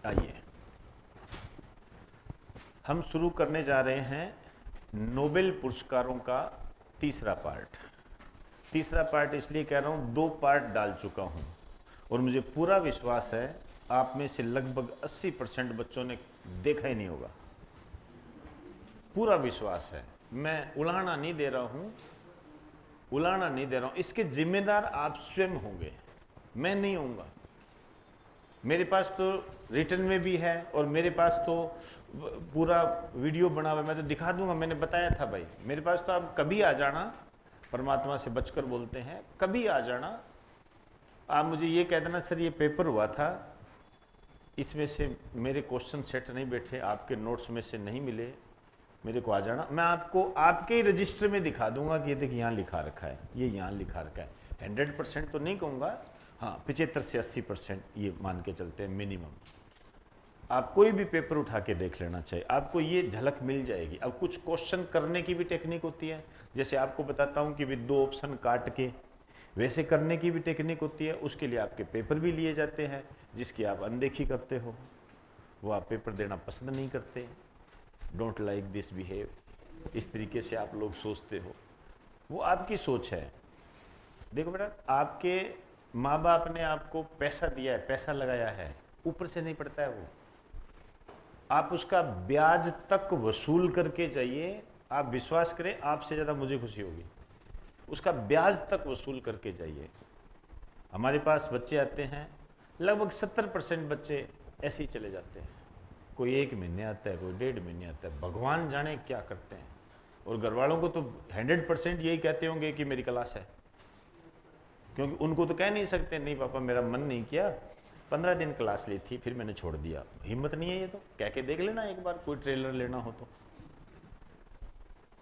आइए हम शुरू करने जा रहे हैं नोबेल पुरस्कारों का तीसरा पार्ट। तीसरा पार्ट इसलिए कह रहा हूं, 2 पार्ट डाल चुका हूं और मुझे पूरा विश्वास है आप में से लगभग 80% बच्चों ने देखा ही नहीं होगा। पूरा विश्वास है, मैं उलाहना नहीं दे रहा हूं, उलाहना नहीं दे रहा हूं। इसके जिम्मेदार आप स्वयं होंगे, मैं नहीं होऊंगा। मेरे पास तो रिटर्न में भी है और मेरे पास तो पूरा वीडियो बना हुआ है, मैं तो दिखा दूंगा। मैंने बताया था भाई, मेरे पास तो आप कभी आ जाना, परमात्मा से बचकर बोलते हैं, कभी आ जाना। आप मुझे ये कह देना सर ये पेपर हुआ था, इसमें से मेरे क्वेश्चन सेट नहीं बैठे, आपके नोट्स में से नहीं मिले, मेरे को आ जाना। मैं आपको आपके ही रजिस्टर में दिखा दूंगा कि ये देखिए यहाँ लिखा रखा है, ये यहाँ लिखा रखा है। 100% तो नहीं कहूँगा, हाँ 75 से 80% ये मान के चलते हैं मिनिमम। आप कोई भी पेपर उठा के देख लेना चाहिए, आपको ये झलक मिल जाएगी। अब कुछ क्वेश्चन करने की भी टेक्निक होती है, जैसे आपको बताता हूँ कि भी 2 ऑप्शन काट के वैसे करने की भी टेक्निक होती है। उसके लिए आपके पेपर भी लिए जाते हैं, जिसकी आप अनदेखी करते हो, वो आप पेपर देना पसंद नहीं करते। डोंट लाइक दिस बिहेव, इस तरीके से आप लोग सोचते हो, वो आपकी सोच है। देखो बेटा, आपके माँ बाप ने आपको पैसा दिया है, पैसा लगाया है, ऊपर से नहीं पड़ता है वो। आप उसका ब्याज तक वसूल करके जाइए, आप विश्वास करें आपसे ज़्यादा मुझे खुशी होगी। उसका ब्याज तक वसूल करके जाइए। हमारे पास बच्चे आते हैं, लगभग 70% बच्चे ऐसे ही चले जाते हैं। कोई 1 महीने आता है, कोई 1.5 महीने आता है, भगवान जाने क्या करते हैं। और घर वालों को तो 100% यही कहते होंगे कि मेरी क्लास है, क्योंकि उनको तो कह नहीं सकते नहीं पापा मेरा मन नहीं किया, 15 दिन क्लास ली थी फिर मैंने छोड़ दिया। हिम्मत नहीं है, ये तो कह के देख लेना एक बार, कोई ट्रेलर लेना हो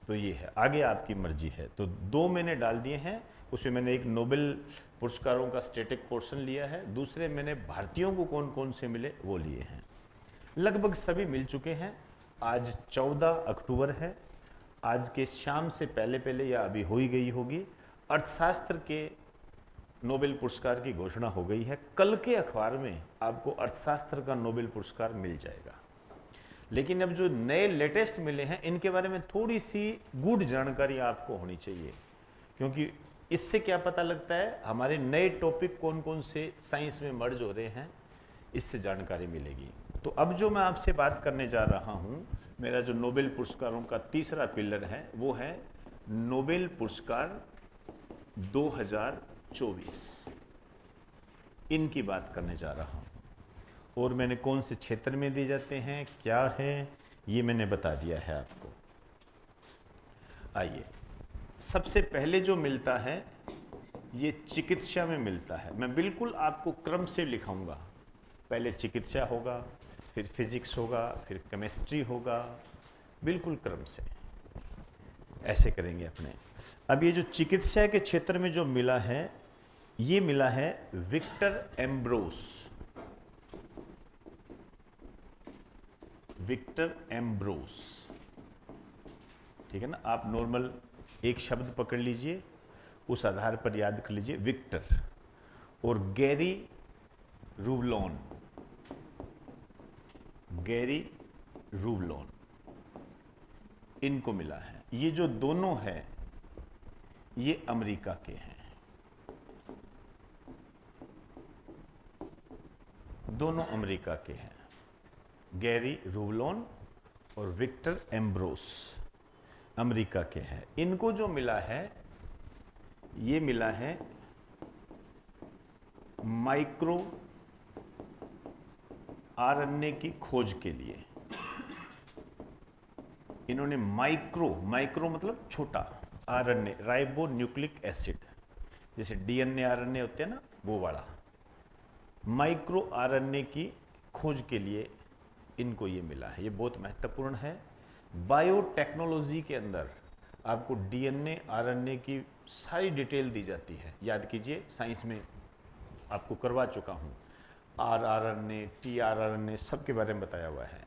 तो ये है, आगे आपकी मर्जी है। तो 2 मैंने डाल दिए हैं, उसमें मैंने एक नोबेल पुरस्कारों का स्टैटिक पोर्शन लिया है, दूसरे मैंने भारतीयों को कौन कौन से मिले वो लिए हैं। लगभग सभी मिल चुके हैं। आज 14 अक्टूबर है, आज के शाम से पहले पहले या अभी हो ही गई होगी, अर्थशास्त्र के नोबेल पुरस्कार की घोषणा हो गई है। कल के अखबार में आपको अर्थशास्त्र का नोबेल पुरस्कार मिल जाएगा। लेकिन अब जो नए लेटेस्ट मिले हैं, इनके बारे में थोड़ी सी गूढ़ जानकारी आपको होनी चाहिए, क्योंकि इससे क्या पता लगता है हमारे नए टॉपिक कौन कौन से साइंस में मर्ज हो रहे हैं, इससे जानकारी मिलेगी। तो अब जो मैं आपसे बात करने जा रहा हूँ, मेरा जो नोबेल पुरस्कारों का तीसरा पिलर है वो है नोबेल पुरस्कार 2024। इनकी बात करने जा रहा हूँ और मैंने कौन से क्षेत्र में दिए जाते हैं, क्या है, ये मैंने बता दिया है आपको। आइए, सबसे पहले जो मिलता है ये चिकित्सा में मिलता है। मैं बिल्कुल आपको क्रम से लिखाऊंगा, पहले चिकित्सा होगा, फिर फिजिक्स होगा, फिर केमिस्ट्री होगा, बिल्कुल क्रम से ऐसे करेंगे अपने। अब ये जो चिकित्सा के क्षेत्र में जो मिला है, ये मिला है विक्टर एम्ब्रोस। विक्टर एम्ब्रोस, ठीक है ना। आप नॉर्मल एक शब्द पकड़ लीजिए, उस आधार पर याद कर लीजिए विक्टर। और गैरी रूवलोन, गैरी रूवलोन, इनको मिला है। ये जो दोनों हैं ये अमेरिका के हैं, दोनों अमेरिका के हैं, गैरी रूवलोन और विक्टर एम्ब्रोस अमेरिका के हैं। इनको जो मिला है ये मिला है माइक्रो आरएनए की खोज के लिए। इन्होंने माइक्रो मतलब छोटा, आरएनए राइबो न्यूक्लिक एसिड, जैसे डीएनए आरएनए होते हैं ना, वो वाला माइक्रो आरएनए की खोज के लिए इनको ये मिला है। ये बहुत महत्वपूर्ण है। बायोटेक्नोलॉजी के अंदर आपको डीएनए आरएनए की सारी डिटेल दी जाती है, याद कीजिए, साइंस में आपको करवा चुका हूँ। आरआरएनए, टीआरआरएनए सब के बारे में बताया हुआ है।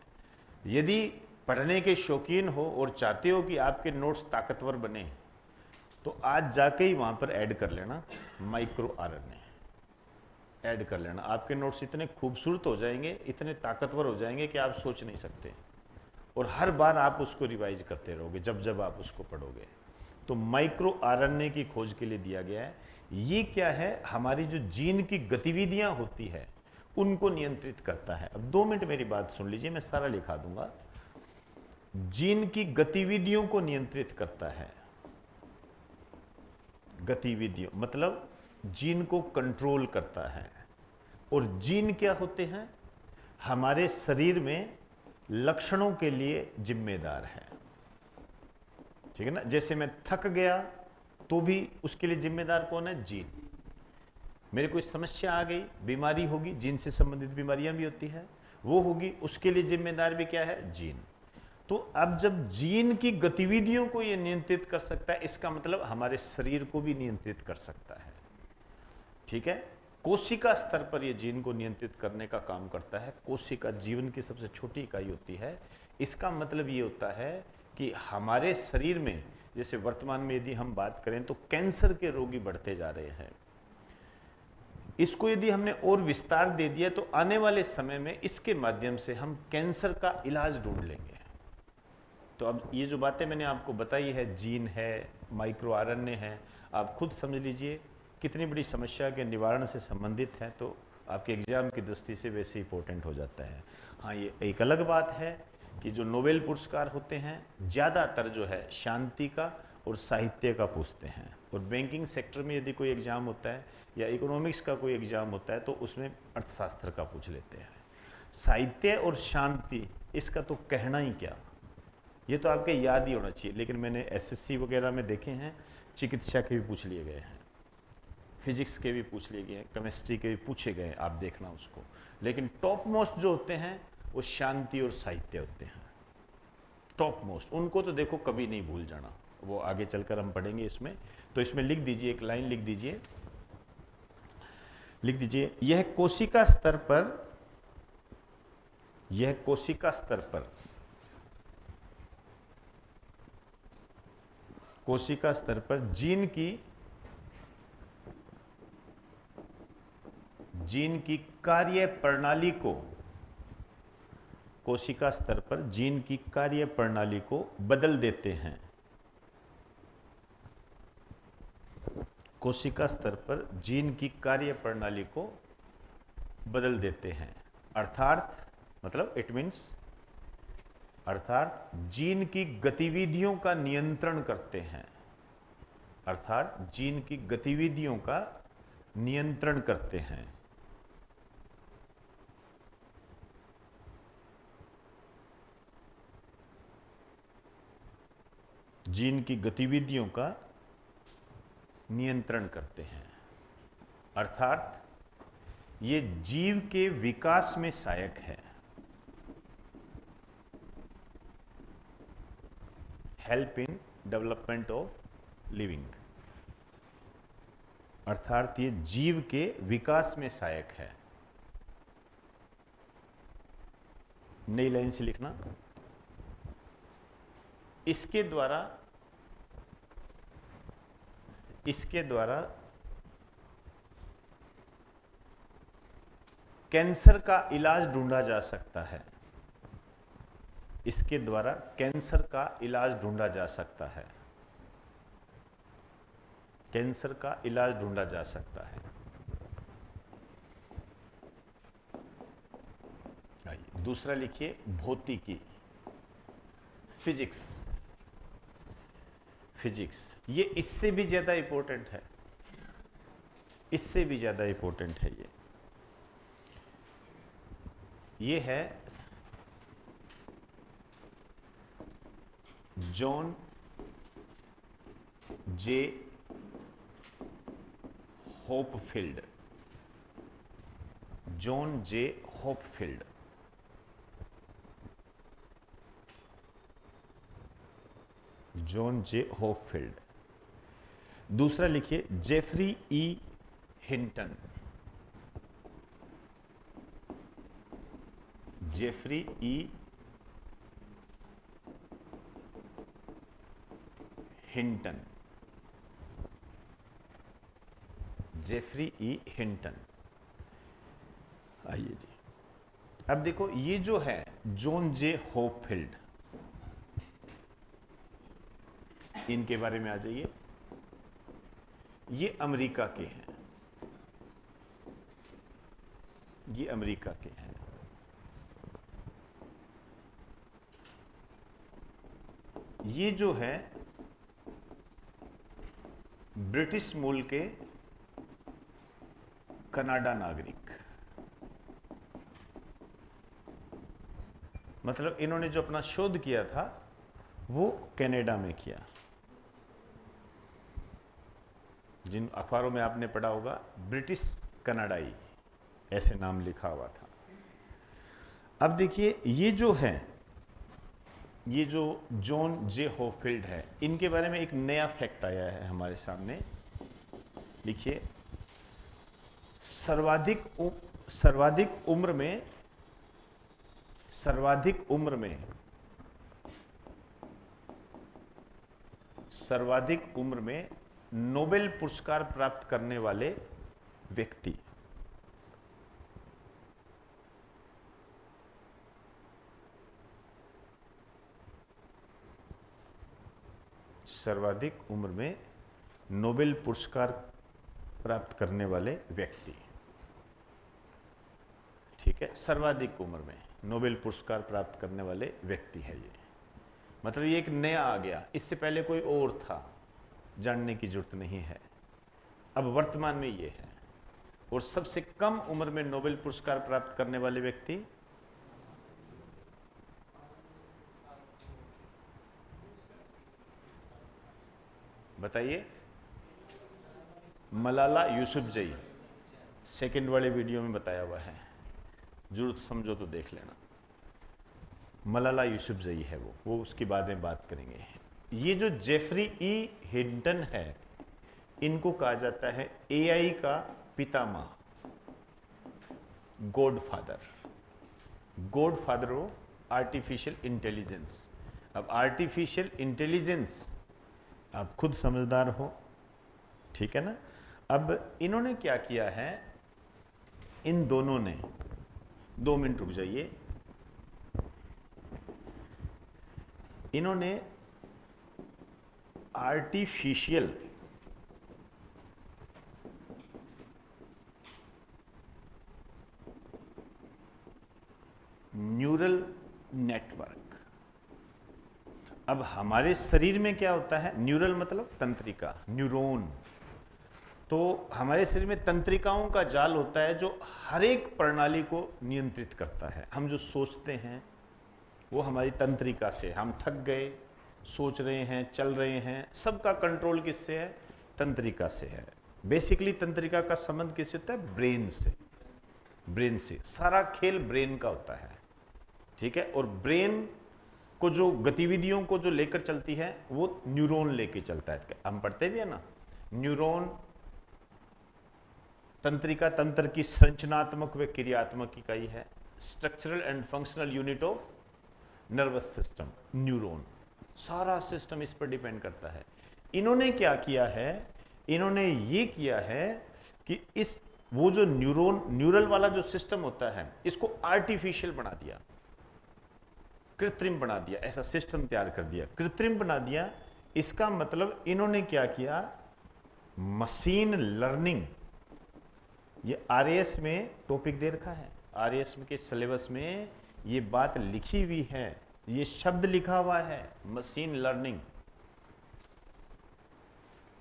यदि पढ़ने के शौकीन हो और चाहते हो कि आपके नोट्स ताकतवर बने, तो आज जाके ही वहाँ पर ऐड कर लेना माइक्रो आरएनए। ऐड कर लेना। आपके नोट्स इतने खूबसूरत हो जाएंगे, इतने ताकतवर हो जाएंगे कि आप सोच नहीं सकते, और हर बार आप उसको रिवाइज करते रहोगे जब जब आप उसको पढ़ोगे। तो माइक्रो आरएनए की खोज के लिए दिया गया है। ये क्या है, हमारी जो जीन की गतिविधियां होती है उनको नियंत्रित करता है। अब 2 मिनट मेरी बात सुन लीजिए, मैं सारा लिखा दूंगा। जीन की गतिविधियों को नियंत्रित करता है। गतिविधियों मतलब जीन को कंट्रोल करता है। और जीन क्या होते हैं, हमारे शरीर में लक्षणों के लिए जिम्मेदार है। ठीक है ना, जैसे मैं थक गया तो भी उसके लिए जिम्मेदार कौन है, जीन। मेरे कोई समस्या आ गई, बीमारी होगी, जीन से संबंधित बीमारियां भी होती है, वो होगी, उसके लिए जिम्मेदार भी क्या है, जीन। तो अब जब जीन की गतिविधियों को ये नियंत्रित कर सकता है, इसका मतलब हमारे शरीर को भी नियंत्रित कर सकता है। ठीक है, कोशिका स्तर पर ये जीन को नियंत्रित करने का काम करता है। कोशिका जीवन की सबसे छोटी इकाई होती है। इसका मतलब ये होता है कि हमारे शरीर में, जैसे वर्तमान में यदि हम बात करें तो कैंसर के रोगी बढ़ते जा रहे हैं। इसको यदि हमने और विस्तार दे दिया तो आने वाले समय में इसके माध्यम से हम कैंसर का इलाज ढूंढ लेंगे। तो अब ये जो बातें मैंने आपको बताई है, जीन है, माइक्रो आरएनए है, आप खुद समझ लीजिए कितनी बड़ी समस्या के निवारण से संबंधित है। तो आपके एग्जाम की दृष्टि से वैसे इंपॉर्टेंट हो जाता है। हाँ, ये एक अलग बात है कि जो नोबेल पुरस्कार होते हैं ज़्यादातर जो है शांति का और साहित्य का पूछते हैं। और बैंकिंग सेक्टर में यदि कोई एग्जाम होता है या इकोनॉमिक्स का कोई एग्जाम होता है तो उसमें अर्थशास्त्र का पूछ लेते हैं। साहित्य और शांति, इसका तो कहना ही क्या, ये तो आपके याद ही होना चाहिए। लेकिन मैंने एसएससी वगैरह में देखे हैं, चिकित्सा के भी पूछ लिए गए हैं, फिजिक्स के भी पूछ लिए गए हैं, केमिस्ट्री के भी पूछे गए हैं, आप देखना उसको। लेकिन टॉप मोस्ट जो होते हैं वो शांति और साहित्य होते हैं, टॉप मोस्ट। उनको तो देखो कभी नहीं भूल जाना, वो आगे चलकर हम पढ़ेंगे इसमें। तो इसमें लिख दीजिए, एक लाइन लिख दीजिए, लिख दीजिए, यह कोशिका स्तर पर, यह कोशिका स्तर पर, कोशिका स्तर पर जीन की कार्य प्रणाली को, कोशिका स्तर पर जीन की कार्य प्रणाली को बदल देते हैं। कोशिका स्तर पर जीन की कार्य प्रणाली को बदल देते हैं। अर्थात मतलब इट मीन्स, अर्थात जीन की गतिविधियों का नियंत्रण करते हैं। अर्थात जीन की गतिविधियों का नियंत्रण करते हैं। जीन की गतिविधियों का नियंत्रण करते हैं। अर्थात ये जीव के विकास में सहायक है। Help in development of living, अर्थात ये जीव के विकास में सहायक है। नई लाइन से लिखना, इसके द्वारा कैंसर का इलाज ढूंढा जा सकता है। इसके द्वारा कैंसर का इलाज ढूंढा जा सकता है। कैंसर का इलाज ढूंढा जा सकता है। दूसरा लिखिए, भौतिकी, फिजिक्स। फिजिक्स ये इससे भी ज्यादा इंपॉर्टेंट है, इससे भी ज्यादा इंपॉर्टेंट है। ये है जॉन जे होपफील्ड। जॉन जे होपफील्ड। जॉन जे होपफील्ड। दूसरा लिखिए, जेफरी ई हिंटन। जेफरी ई हिंटन। जेफरी ई हिंटन। आइए जी, अब देखो ये जो है जॉन जे होपफील्ड, इनके बारे में आ जाइए। ये अमेरिका के हैं, ये अमेरिका के हैं। ये जो है ब्रिटिश मूल के कनाडा नागरिक, मतलब इन्होंने जो अपना शोध किया था वो कनाडा में किया। जिन अखबारों में आपने पढ़ा होगा ब्रिटिश कनाडाई, ऐसे नाम लिखा हुआ था। अब देखिए ये जो है, ये जो जॉन जे होपफील्ड है, इनके बारे में एक नया फैक्ट आया है हमारे सामने। लिखिए, सर्वाधिक उम्र में नोबेल पुरस्कार प्राप्त करने वाले व्यक्ति, सर्वाधिक उम्र में नोबेल पुरस्कार प्राप्त करने वाले व्यक्ति, ठीक है, सर्वाधिक उम्र में नोबेल पुरस्कार प्राप्त करने वाले व्यक्ति है ये। मतलब ये एक नया आ गया, इससे पहले कोई और था, जानने की जरूरत नहीं है, अब वर्तमान में ये है। और सबसे कम उम्र में नोबेल पुरस्कार प्राप्त करने वाले व्यक्ति, बताइए, मलाला यूसुफजई। सेकंड वाले वीडियो में बताया हुआ है, जरूरत समझो तो देख लेना। मलाला यूसुफजई है वो उसके बाद में बात करेंगे। ये जो जेफरी ई हिंटन है, इनको कहा जाता है एआई का पितामह, गॉडफादर ऑफ आर्टिफिशियल इंटेलिजेंस। अब आर्टिफिशियल इंटेलिजेंस, आप खुद समझदार हो, ठीक है ना। अब इन्होंने क्या किया है, इन दोनों ने, 2 मिनट रुक जाइए, इन्होंने आर्टिफिशियल न्यूरल नेटवर्क, अब हमारे शरीर में क्या होता है, न्यूरल मतलब तंत्रिका, न्यूरॉन, तो हमारे शरीर में तंत्रिकाओं का जाल होता है जो हर एक प्रणाली को नियंत्रित करता है। हम जो सोचते हैं वो हमारी तंत्रिका से, हम थक गए, सोच रहे हैं, चल रहे हैं, सबका कंट्रोल किससे है, तंत्रिका से है। बेसिकली तंत्रिका का संबंध किससे होता है, ब्रेन से, सारा खेल ब्रेन का होता है, ठीक है। और ब्रेन को जो गतिविधियों को जो लेकर चलती है वो न्यूरॉन लेके चलता है। हम पढ़ते भी है ना, न्यूरॉन तंत्रिका, तंत्र की संरचनात्मक व क्रियात्मक इकाई है, structural and functional unit of nervous system, neuron, सारा सिस्टम इस पर डिपेंड करता है। इन्होंने क्या किया है, इन्होंने ये किया है कि इस वो जो न्यूरल वाला जो सिस्टम होता है, इसको आर्टिफिशियल बना दिया, कृत्रिम बना दिया, ऐसा सिस्टम तैयार कर दिया, कृत्रिम बना दिया। इसका मतलब इन्होंने क्या किया, मशीन लर्निंग, ये आरएएस में टॉपिक दे रखा है, आरएएस के सिलेबस में ये बात लिखी हुई है, ये शब्द लिखा हुआ है, मशीन लर्निंग।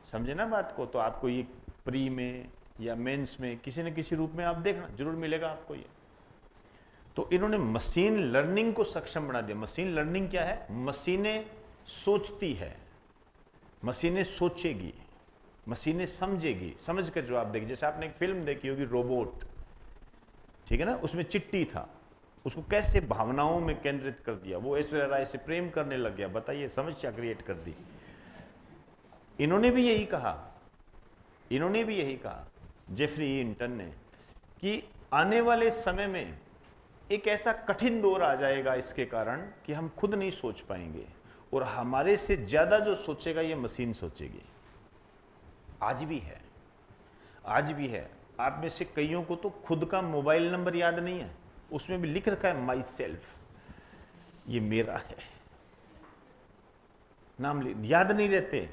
समझे ना बात को, तो आपको ये प्री में या मेंस में किसी न किसी रूप में आप देखना, जरूर मिलेगा आपको ये। तो इन्होंने मशीन लर्निंग को सक्षम बना दिया। मशीन लर्निंग क्या है, मशीनें सोचती है, मशीनें सोचेगी, मशीनें समझेगी, समझ कर जवाब देगी। जैसे आपने एक फिल्म देखी होगी रोबोट, ठीक है ना, उसमें चिट्टी था, उसको कैसे भावनाओं में केंद्रित कर दिया, वो ऐश्वर्या राय से प्रेम करने लग गया, बताइए समस्या क्रिएट कर दी। इन्होंने भी यही कहा, जेफरी हिंटन ने, कि आने वाले समय में एक ऐसा कठिन दौर आ जाएगा इसके कारण कि हम खुद नहीं सोच पाएंगे, और हमारे से ज्यादा जो सोचेगा ये मशीन सोचेगी। आज भी है, आप में से कईयों को तो खुद का मोबाइल नंबर याद नहीं है, उसमें भी लिख रखा है माई सेल्फ, ये मेरा है, नाम याद नहीं रहते।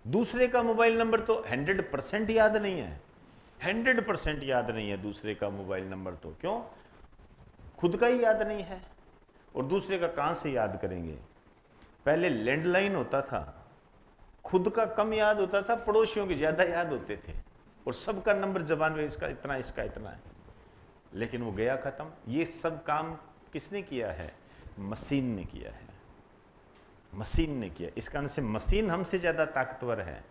दूसरे का मोबाइल नंबर तो 100% याद नहीं है, 100% याद नहीं है दूसरे का मोबाइल नंबर, तो क्यों? खुद का ही याद नहीं है, और दूसरे का कहां से याद करेंगे? पहले लैंडलाइन होता था, खुद का कम याद होता था, पड़ोसियों के ज्यादा याद होते थे, और सबका नंबर जबान में, इसका इतना, इसका इतना है, लेकिन वो गया खत्म। ये सब काम किसने किया है? मशीन ने किया है, मशीन ने किया। इस कारण से मशीन हमसे ज्यादा ताकतवर है।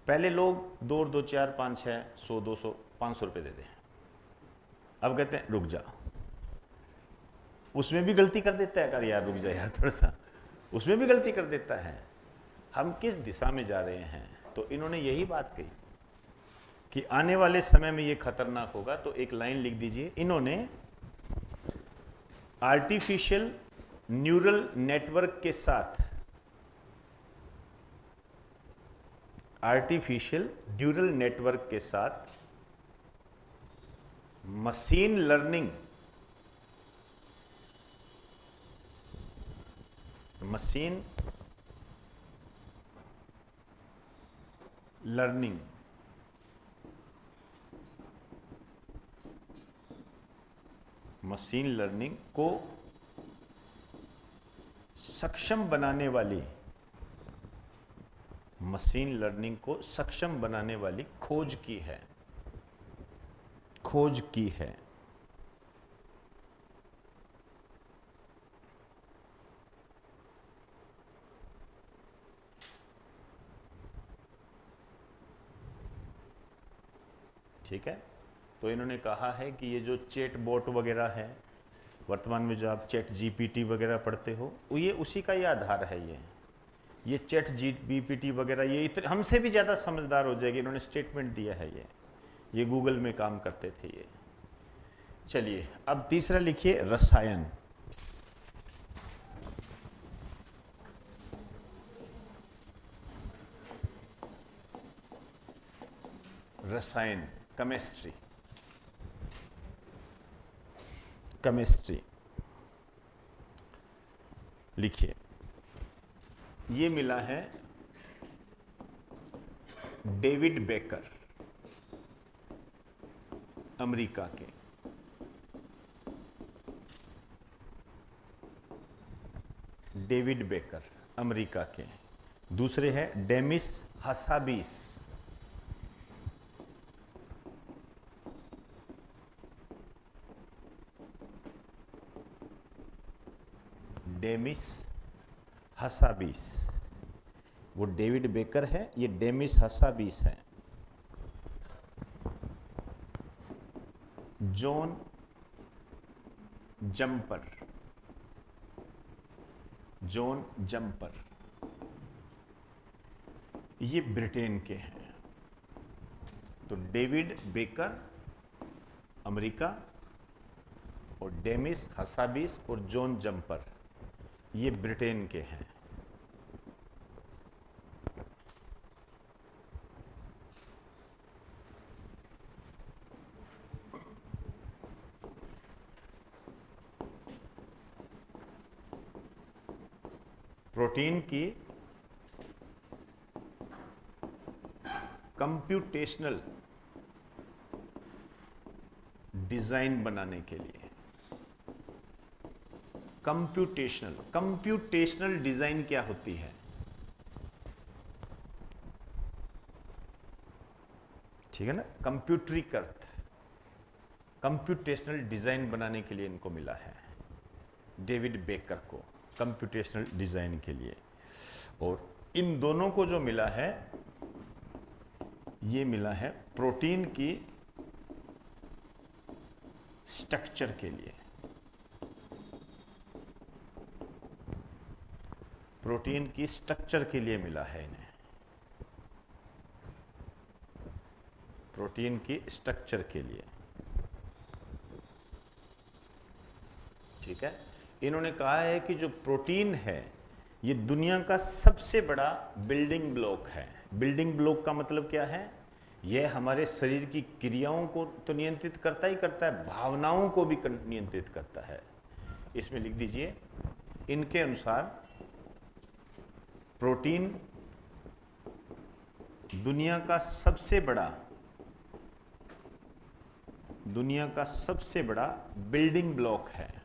पहले लोग 2 2 4 5 6 100 200 500 रुपए दे दे, अब कहते हैं रुक जा, उसमें भी गलती कर देता है, अगर यार रुक जा यार थोड़ा सा, उसमें भी गलती कर देता है। हम किस दिशा में जा रहे हैं? तो इन्होंने यही बात कही कि आने वाले समय में ये खतरनाक होगा। तो एक लाइन लिख दीजिए, इन्होंने आर्टिफिशियल न्यूरल नेटवर्क के साथ, आर्टिफिशियल न्यूरल नेटवर्क के साथ machine learning, machine learning machine learning को सक्षम बनाने वाली, मशीन लर्निंग को सक्षम बनाने वाली खोज की है, खोज की है। ठीक है, तो इन्होंने कहा है कि ये जो चैट बोट वगैरह है, वर्तमान में जो आप चैट जीपीटी वगैरह पढ़ते हो, ये उसी का ही आधार है। ये चैट जीपीटी वगैरह ये इतने हमसे भी ज़्यादा समझदार हो जाएगी, इन्होंने स्टेटमेंट दिया है। ये गूगल में काम करते थे ये। चलिए अब तीसरा लिखिए, रसायन। रसायन, केमिस्ट्री, केमिस्ट्री लिखिए। ये मिला है डेविड बेकर, अमेरिका के। डेविड बेकर अमेरिका के। दूसरे हैं डेमिस हसाबिस, डेमिस हसाबिस। वो डेविड बेकर है, ये डेमिस हसाबिस है। जॉन जंपर, जॉन जंपर, ये ब्रिटेन के हैं। तो डेविड बेकर अमेरिका, और डेमिस हसाबिस और जॉन जंपर ये ब्रिटेन के हैं। प्रोटीन की कंप्यूटेशनल डिजाइन बनाने के लिए, कंप्यूटेशनल डिजाइन क्या होती है? ठीक है ना, कंप्यूटरीकृत, कंप्यूटेशनल डिजाइन बनाने के लिए इनको मिला है, डेविड बेकर को, कंप्यूटेशनल डिजाइन के लिए। और इन दोनों को जो मिला है, ये मिला है प्रोटीन की स्ट्रक्चर के लिए, प्रोटीन की स्ट्रक्चर के लिए मिला है इन्हें, प्रोटीन की स्ट्रक्चर के लिए। ठीक है, इन्होंने कहा है कि जो प्रोटीन है ये दुनिया का सबसे बड़ा बिल्डिंग ब्लॉक है। बिल्डिंग ब्लॉक का मतलब क्या है यह हमारे शरीर की क्रियाओं को तो नियंत्रित करता ही करता है, भावनाओं को भी नियंत्रित करता है। इसमें लिख दीजिए, इनके अनुसार प्रोटीन दुनिया का सबसे बड़ा बिल्डिंग ब्लॉक है।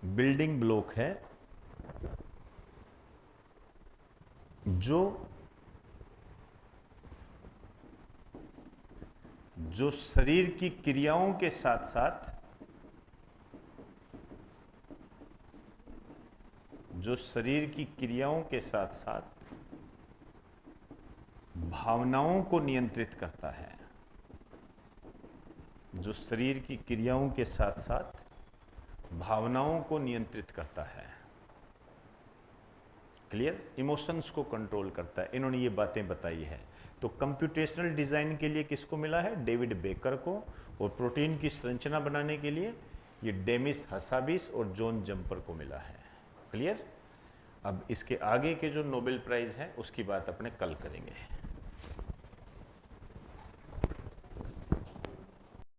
बिल्डिंग ब्लॉक है जो शरीर की क्रियाओं के साथ साथ भावनाओं को नियंत्रित करता है। जो शरीर की क्रियाओं के साथ साथ भावनाओं को नियंत्रित करता है। क्लियर? इमोशंस को कंट्रोल करता है। इन्होंने ये बातें बताई है। तो कंप्यूटेशनल डिजाइन के लिए किसको मिला है? डेविड बेकर को। और प्रोटीन की संरचना बनाने के लिए ये डेमिस हसाबिस और जॉन जंपर को मिला है। क्लियर? अब इसके आगे के जो नोबेल प्राइज है उसकी बात अपने कल करेंगे।